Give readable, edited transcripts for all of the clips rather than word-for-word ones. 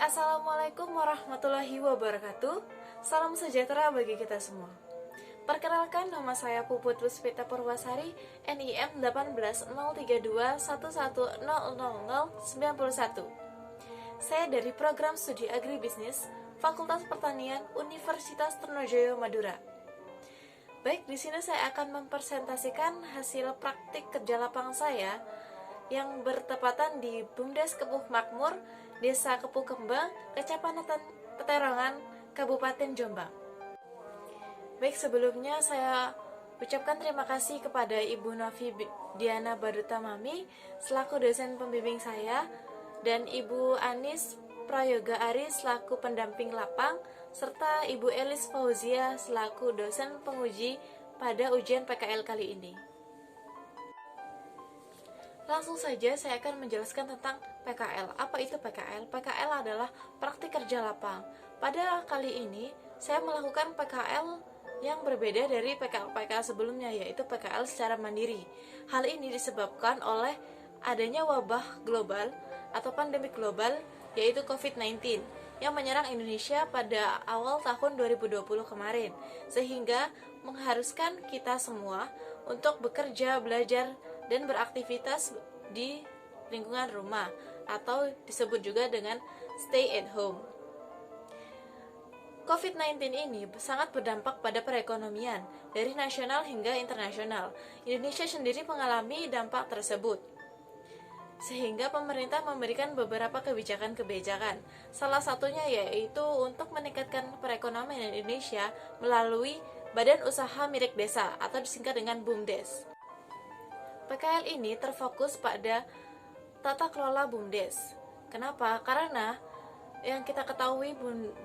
Assalamualaikum warahmatullahi wabarakatuh. Salam sejahtera bagi kita semua. Perkenalkan, nama saya Puput Puspita Purwasari, NIM 1803211000091. Saya dari Program Studi Agribisnis, Fakultas Pertanian, Universitas Trunojoyo Madura. Baik, di sini saya akan mempresentasikan hasil praktik kerja lapangan saya yang bertepatan di BUMDes Kepuh Makmur, Desa Kepuh Kembang, Kecamatan Peterongan, Kabupaten Jombang. Baik, sebelumnya saya ucapkan terima kasih kepada Ibu Novi Diana Baduta Mami selaku dosen pembimbing saya, dan Ibu Anis Prayoga Ari selaku pendamping lapang, serta Ibu Elis Fauzia selaku dosen penguji pada ujian PKL kali ini. Langsung saja saya akan menjelaskan tentang PKL. Apa itu PKL? PKL adalah praktik kerja lapang. Pada kali ini saya melakukan PKL yang berbeda dari PKL sebelumnya, yaitu PKL secara mandiri. Hal ini disebabkan oleh adanya wabah global atau pandemi global, yaitu COVID-19 yang menyerang Indonesia pada awal tahun 2020 kemarin, sehingga mengharuskan kita semua untuk bekerja, belajar, dan beraktivitas di lingkungan rumah atau disebut juga dengan stay at home. COVID-19 ini sangat berdampak pada perekonomian dari nasional hingga internasional. Indonesia sendiri mengalami dampak tersebut, sehingga pemerintah memberikan beberapa kebijakan-kebijakan. Salah satunya yaitu untuk meningkatkan perekonomian Indonesia melalui Badan Usaha Milik Desa atau disingkat dengan BUMDes. PKL ini terfokus pada tata kelola BUMDes. Kenapa? Karena yang kita ketahui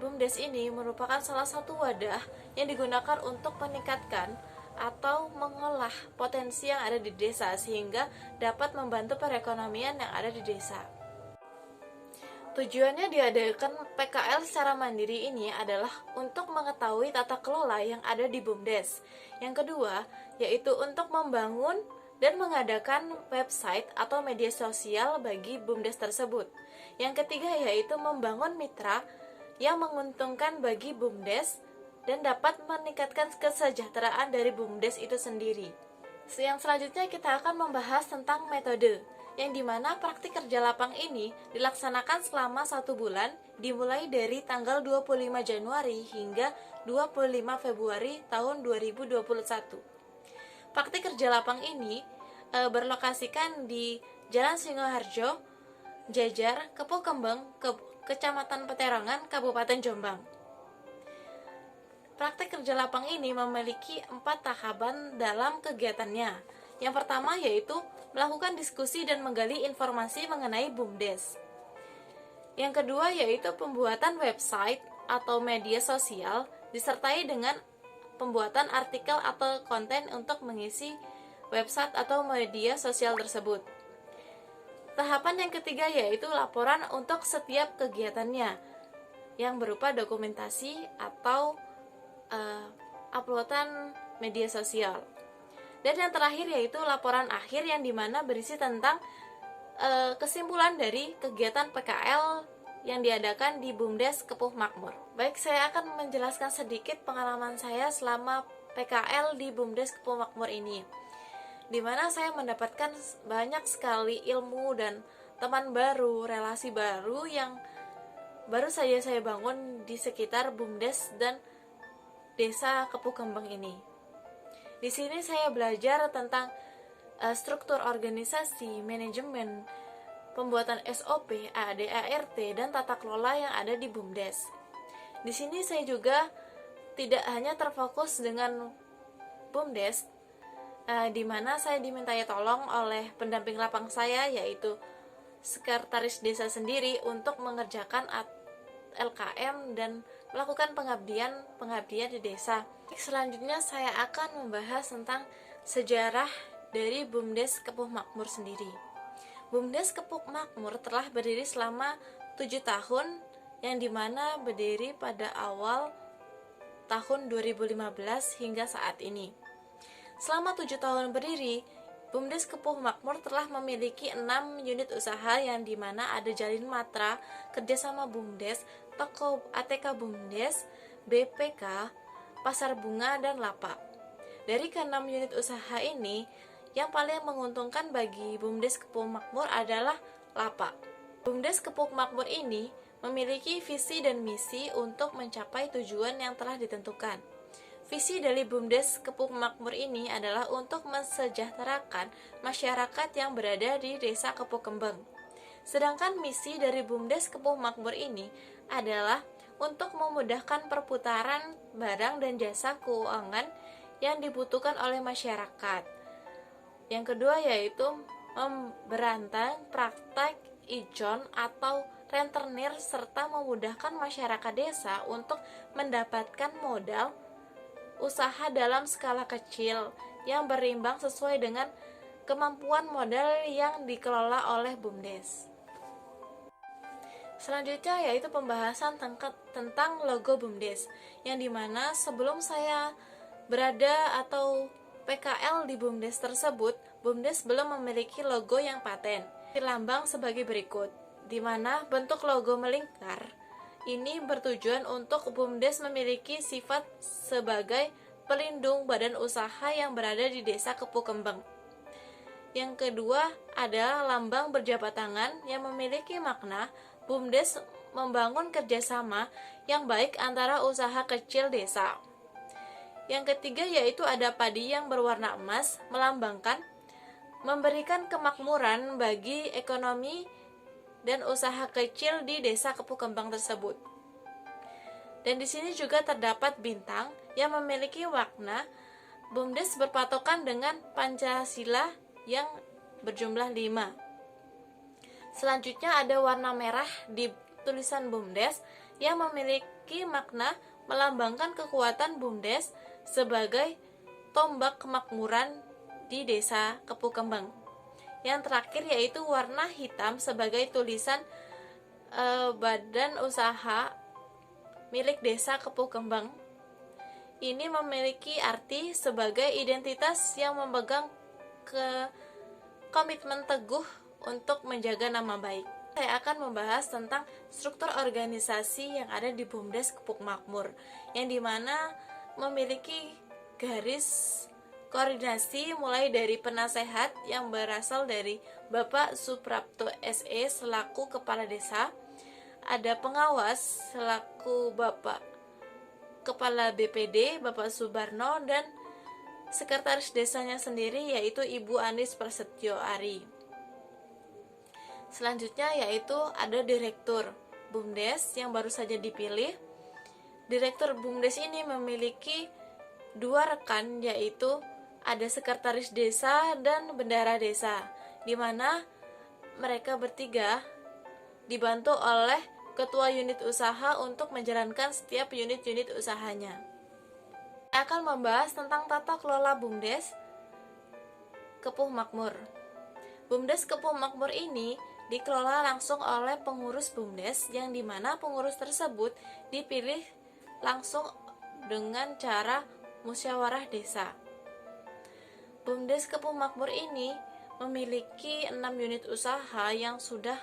BUMDes ini merupakan salah satu wadah yang digunakan untuk meningkatkan atau mengolah potensi yang ada di desa sehingga dapat membantu perekonomian yang ada di desa. Tujuannya diadakan PKL secara mandiri ini adalah untuk mengetahui tata kelola yang ada di BUMDes. Yang kedua, yaitu untuk membangun dan mengadakan website atau media sosial bagi BUMDes tersebut. Yang ketiga yaitu membangun mitra yang menguntungkan bagi BUMDes dan dapat meningkatkan kesejahteraan dari BUMDes itu sendiri. Yang selanjutnya kita akan membahas tentang metode, yang dimana praktik kerja lapang ini dilaksanakan selama 1 bulan, dimulai dari tanggal 25 Januari hingga 25 Februari tahun 2021. Praktik kerja lapang ini berlokasikan di Jalan Singoharjo, Jajar, Kepuh Kembang, Kecamatan Peterongan, Kabupaten Jombang. Praktik kerja lapang ini memiliki 4 tahapan dalam kegiatannya. Yang pertama yaitu melakukan diskusi dan menggali informasi mengenai BUMDes. Yang kedua yaitu pembuatan website atau media sosial disertai dengan pembuatan artikel atau konten untuk mengisi website atau media sosial tersebut. Tahapan yang ketiga yaitu laporan untuk setiap kegiatannya yang berupa dokumentasi atau uploadan media sosial. Dan yang terakhir yaitu laporan akhir yang dimana berisi tentang kesimpulan dari kegiatan PKL yang diadakan di BUMDes Kepuh Makmur. Baik, saya akan menjelaskan sedikit pengalaman saya selama PKL di BUMDes Kepuh Makmur ini, di mana saya mendapatkan banyak sekali ilmu dan teman baru, relasi baru yang baru saja saya bangun di sekitar BUMDes dan Desa Kepuh Kembang ini. Di sini saya belajar tentang struktur organisasi, manajemen, pembuatan SOP, ADART, dan tata kelola yang ada di BUMDes. Di sini saya juga tidak hanya terfokus dengan BUMDes, di mana saya dimintai tolong oleh pendamping lapang saya, yaitu sekretaris desa sendiri, untuk mengerjakan LKM dan melakukan pengabdian di desa. Selanjutnya saya akan membahas tentang sejarah dari BUMDes Kepuh Makmur sendiri. BUMDes Kepuh Makmur telah berdiri selama 7 tahun, yang dimana berdiri pada awal tahun 2015 hingga saat ini. Selama 7 tahun berdiri, BUMDes Kepuh Makmur telah memiliki 6 unit usaha yang dimana ada Jalin Matra, kerjasama BUMDes, toko ATK BUMDes, BPK, Pasar Bunga, dan Lapak. Dari ke-6 unit usaha ini, yang paling menguntungkan bagi BUMDes Kepuh Makmur adalah Lapak. BUMDes Kepuh Makmur ini memiliki visi dan misi untuk mencapai tujuan yang telah ditentukan. Visi dari BUMDes Kepuh Makmur ini adalah untuk mensejahterakan masyarakat yang berada di Desa Kepuh Kembang. Sedangkan misi dari BUMDes Kepuh Makmur ini adalah untuk memudahkan perputaran barang dan jasa keuangan yang dibutuhkan oleh masyarakat. Yang kedua yaitu memberantas praktek ijon atau rentenir serta memudahkan masyarakat desa untuk mendapatkan modal usaha dalam skala kecil yang berimbang sesuai dengan kemampuan modal yang dikelola oleh BUMDes. Selanjutnya yaitu pembahasan tentang logo BUMDes, yang dimana sebelum saya berada atau PKL di BUMDes tersebut, BUMDes belum memiliki logo yang paten. Dilambang sebagai berikut, dimana bentuk logo melingkar ini bertujuan untuk BUMDes memiliki sifat sebagai pelindung badan usaha yang berada di Desa Kepuh Kembang. Yang kedua adalah lambang berjabat tangan yang memiliki makna BUMDes membangun kerjasama yang baik antara usaha kecil desa. Yang ketiga yaitu ada padi yang berwarna emas, melambangkan memberikan kemakmuran bagi ekonomi dan usaha kecil di Desa Kepuh Kembang tersebut. Dan di sini juga terdapat bintang yang memiliki makna BUMDes berpatokan dengan Pancasila yang berjumlah 5. Selanjutnya ada warna merah di tulisan BUMDes yang memiliki makna melambangkan kekuatan BUMDes sebagai tombak kemakmuran di Desa Kepuh Kembang. Yang terakhir yaitu warna hitam sebagai tulisan badan usaha milik Desa Kepuh Kembang. Ini memiliki arti sebagai identitas yang memegang komitmen teguh untuk menjaga nama baik. Saya akan membahas tentang struktur organisasi yang ada di BUMDes Kepuh Makmur, yang dimana memiliki garis koordinasi mulai dari penasehat yang berasal dari Bapak Suprapto SE selaku Kepala Desa, ada pengawas selaku Bapak Kepala BPD Bapak Subarno, dan sekretaris desanya sendiri yaitu Ibu Anis Prasetyo Ari. Selanjutnya yaitu ada direktur BUMDes yang baru saja dipilih. Direktur BUMDes ini memiliki 2 rekan, yaitu ada sekretaris desa dan bendahara desa, di mana mereka bertiga dibantu oleh ketua unit usaha untuk menjalankan setiap unit-unit usahanya. Saya akan membahas tentang tata kelola BUMDes Kepuh Makmur. BUMDes Kepuh Makmur ini dikelola langsung oleh pengurus BUMDes, yang dimana pengurus tersebut dipilih langsung dengan cara musyawarah desa. BUMDes Kepuh Makmur ini memiliki 6 unit usaha yang sudah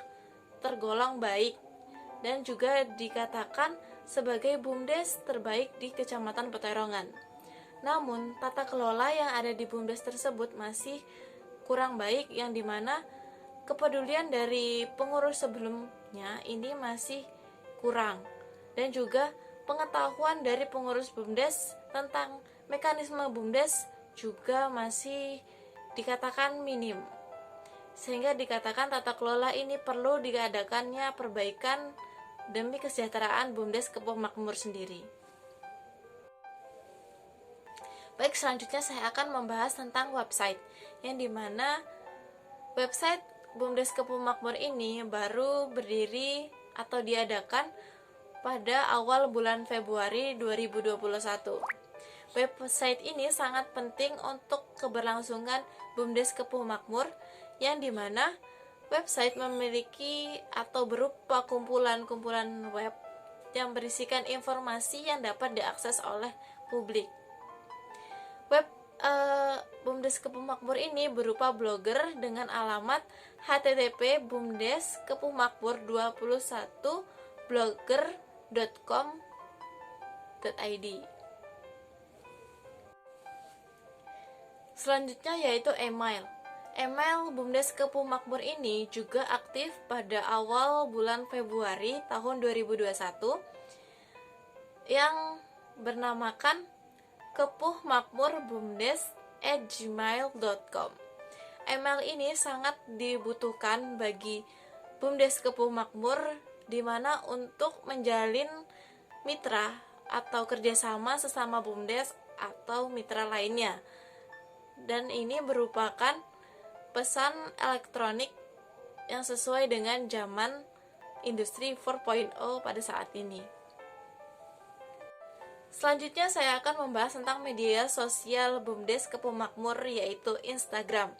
tergolong baik dan juga dikatakan sebagai BUMDes terbaik di Kecamatan Peterongan. Namun, tata kelola yang ada di BUMDes tersebut masih kurang baik, yang dimana kepedulian dari pengurus sebelumnya ini masih kurang, dan juga pengetahuan dari pengurus BUMDes tentang mekanisme BUMDes juga masih dikatakan minim, sehingga dikatakan tata kelola ini perlu diadakannya perbaikan demi kesejahteraan BUMDes Kepuh Makmur sendiri. Baik, selanjutnya saya akan membahas tentang website, yang dimana website BUMDes Kepuh Makmur ini baru berdiri atau diadakan pada awal bulan Februari 2021. Website ini sangat penting untuk keberlangsungan BUMDes Kepuh Makmur, yang dimana website memiliki atau berupa kumpulan-kumpulan web yang berisikan informasi yang dapat diakses oleh publik. Web BUMDes Kepuh Makmur ini berupa blogger dengan alamat http://bumdes-kepuhmakmur21blogger.com.id. Selanjutnya yaitu email. Email BUMDes Kepuh Makmur ini juga aktif pada awal bulan Februari tahun 2021 yang bernamakan kepuhmakmurbumdes@gmail.com. Email ini sangat dibutuhkan bagi BUMDes Kepuh Makmur, di mana untuk menjalin mitra atau kerjasama sesama BUMDes atau mitra lainnya. Dan ini merupakan pesan elektronik yang sesuai dengan zaman industri 4.0 pada saat ini. Selanjutnya saya akan membahas tentang media sosial BUMDes Kepuh Makmur, yaitu Instagram.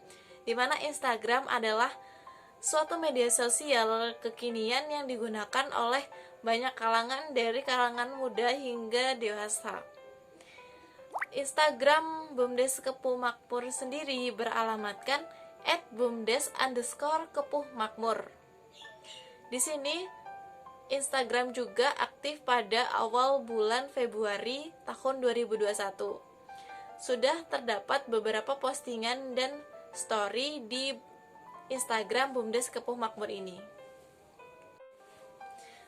Di mana Instagram adalah suatu media sosial kekinian yang digunakan oleh banyak kalangan, dari kalangan muda hingga dewasa. Instagram BUMDes Kepuh Makmur sendiri beralamatkan @bumdes_kepuhmakmur. Di sini Instagram juga aktif pada awal bulan Februari tahun 2021. Sudah terdapat beberapa postingan dan story di Instagram BUMDes Kepuh Makmur ini.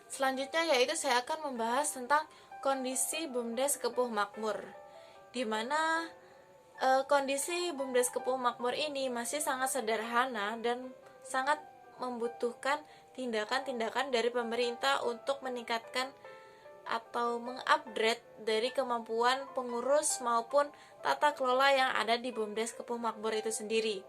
Selanjutnya yaitu saya akan membahas tentang kondisi BUMDes Kepuh Makmur, di mana kondisi BUMDes Kepuh Makmur ini masih sangat sederhana dan sangat membutuhkan tindakan-tindakan dari pemerintah untuk meningkatkan atau mengupgrade dari kemampuan pengurus maupun tata kelola yang ada di BUMDes Kepuh Makmur itu sendiri.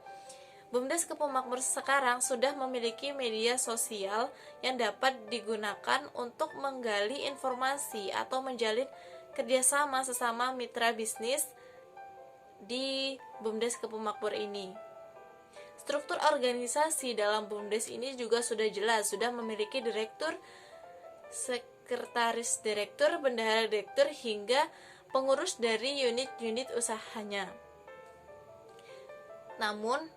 BUMDes Kepuh Makmur sekarang sudah memiliki media sosial yang dapat digunakan untuk menggali informasi atau menjalin kerjasama sesama mitra bisnis di BUMDes Kepuh Makmur ini. Struktur organisasi dalam BUMDes ini juga sudah jelas, sudah memiliki direktur, sekretaris direktur, bendahara direktur, hingga pengurus dari unit-unit usahanya. Namun,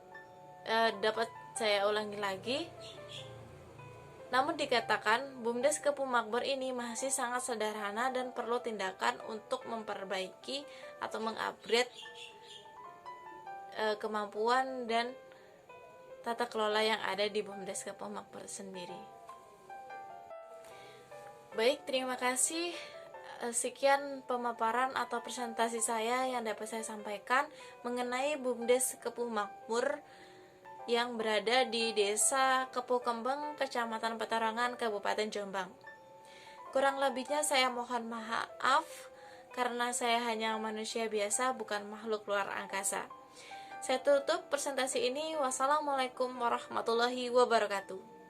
dapat saya ulangi lagi, namun dikatakan BUMDes Kepuh Makmur ini masih sangat sederhana dan perlu tindakan untuk memperbaiki atau mengupgrade kemampuan dan tata kelola yang ada di BUMDes Kepuh Makmur sendiri. Baik, terima kasih. Sekian pemaparan atau presentasi saya yang dapat saya sampaikan mengenai BUMDes Kepuh Makmur yang berada di Desa Kepuh Kembang, Kecamatan Petarangan, Kabupaten Jombang. Kurang lebihnya saya mohon maaf karena saya hanya manusia biasa, bukan makhluk luar angkasa. Saya tutup presentasi ini. Wassalamualaikum warahmatullahi wabarakatuh.